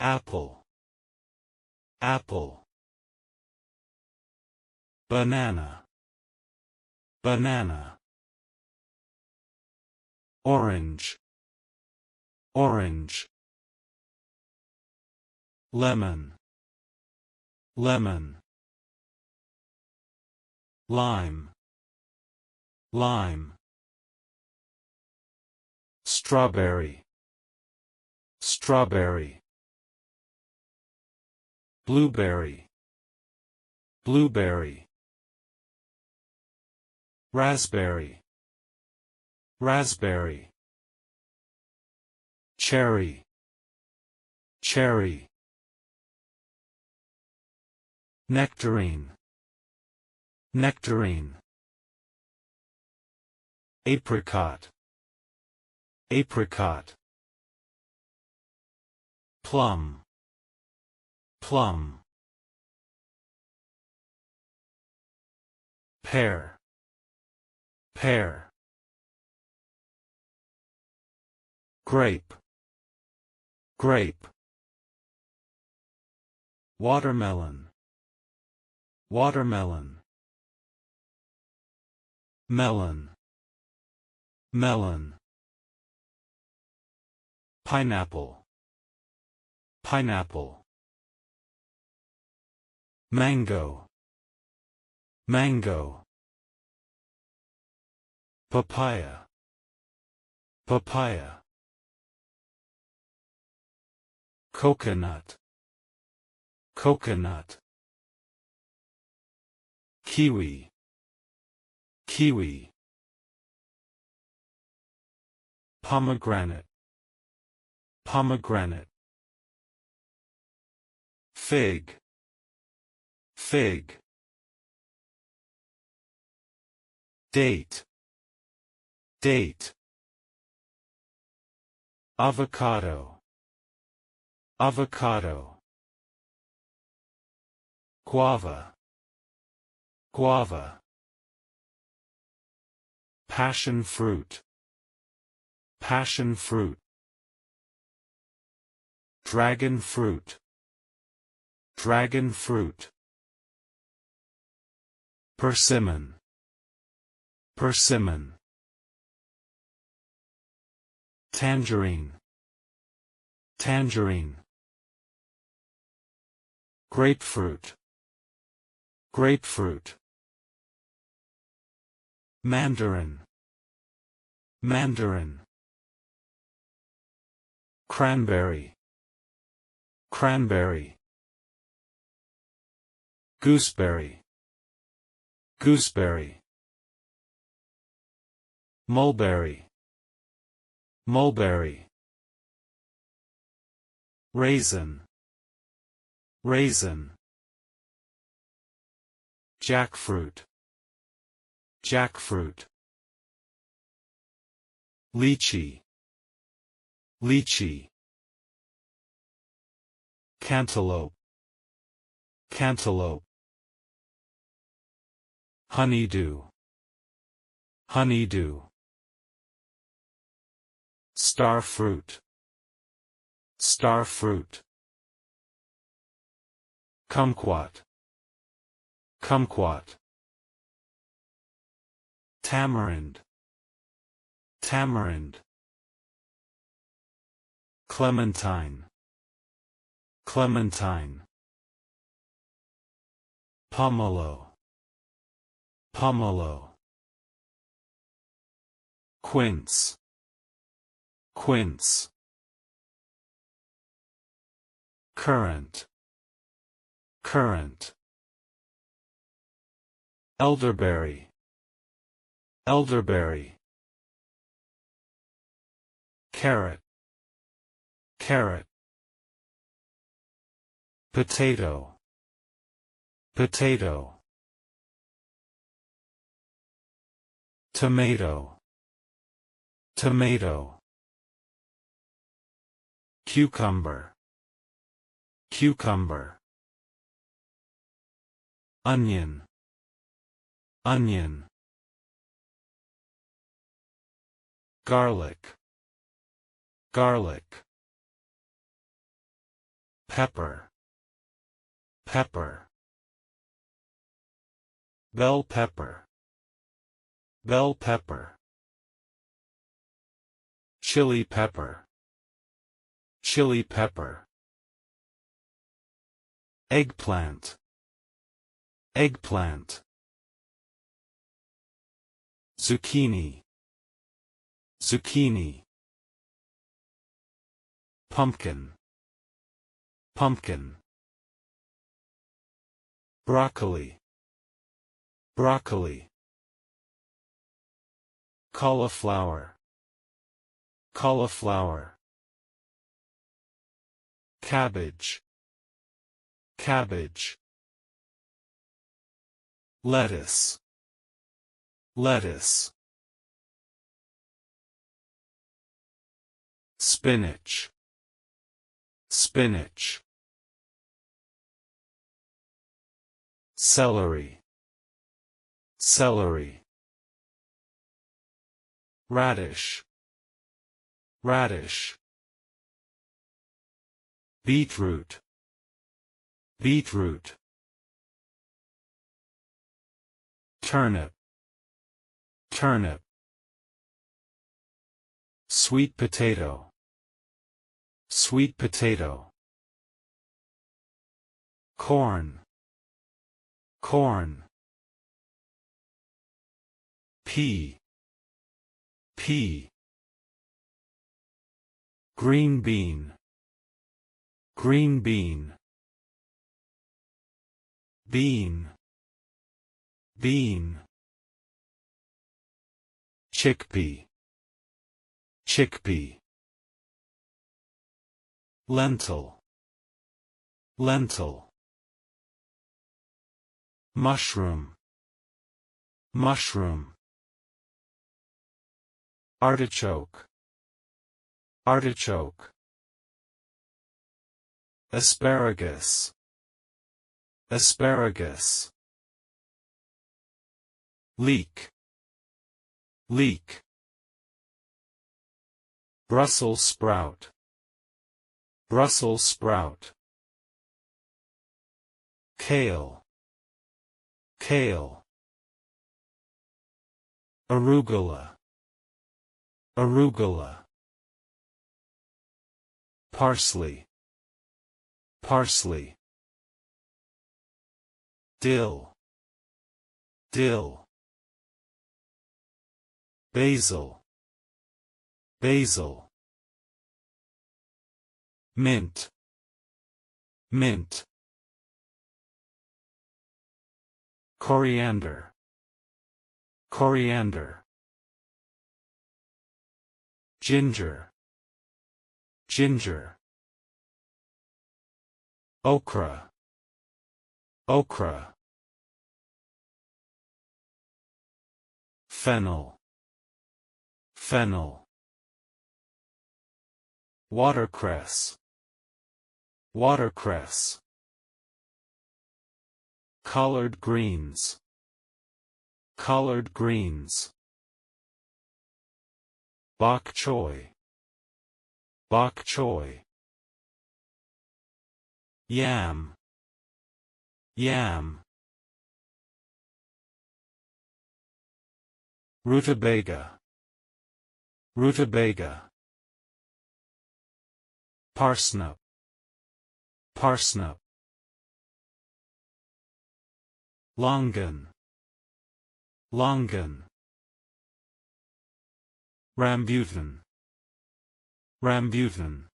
apple, apple. Banana, banana. Orange, orange. Lemon, lemon. Lime, lime. Strawberry, strawberry. Blueberry, blueberry. Raspberry, raspberry. Cherry, cherry. Nectarine, nectarine. Apricot, apricot. Plum, plum. Pear, pear. Grape, grape. Watermelon, watermelon. Melon, melon. Pineapple, pineapple. Mango, mango. Papaya, papaya. Coconut, coconut. Kiwi, kiwi. Pomegranate, pomegranate. Fig, fig. Date, date. Avocado, avocado. Guava, guava. Passion fruit, passion fruit. Dragon fruit, dragon fruit. Persimmon, persimmon. Tangerine, tangerine. Grapefruit, grapefruit. Mandarin, mandarin. Cranberry, cranberry. Gooseberry, gooseberry. Mulberry, mulberry. Raisin, raisin. Jackfruit, jackfruit. Lychee, lychee. Cantaloupe, cantaloupe. Honeydew, honeydew. Starfruit, starfruit. Kumquat, kumquat. Tamarind, tamarind. Clementine, clementine. Pomelo, pomelo. Quince, quince. Currant, currant. Elderberry, elderberry. Carrot, carrot. Potato, potato. Tomato, tomato. Cucumber, cucumber. Onion, onion. Garlic, garlic. pepper, pepper. Bell pepper, bell pepper. Chili pepper, chili pepper. Eggplant, eggplant. Zucchini, zucchini. Pumpkin, pumpkin. Broccoli, broccoli. Cauliflower, cauliflower. Cabbage, cabbage. Lettuce, lettuce. Spinach, spinach. Celery, celery. Radish, radish. Beetroot, beetroot. Turnip, turnip. Sweet potato, sweet potato. Corn, corn. Pea, pea. Green bean, green bean. Bean, bean. Chickpea, chickpea. Lentil, lentil. Mushroom, mushroom. Artichoke, artichoke. Asparagus, asparagus. Leek, leek. Brussels sprout, Brussels sprout. Kale, kale. Arugula, arugula. Parsley, parsley. Dill, dill. Basil, basil. Mint, mint. Coriander, coriander. Ginger, ginger. Okra, okra. Fennel, fennel. Watercress, watercress. Collard greens, collard greens. Bok choy, bok choy. Yam, yam. Rutabaga, rutabaga. Parsnip, parsnip. Longan, longan. Rambutan, rambutan.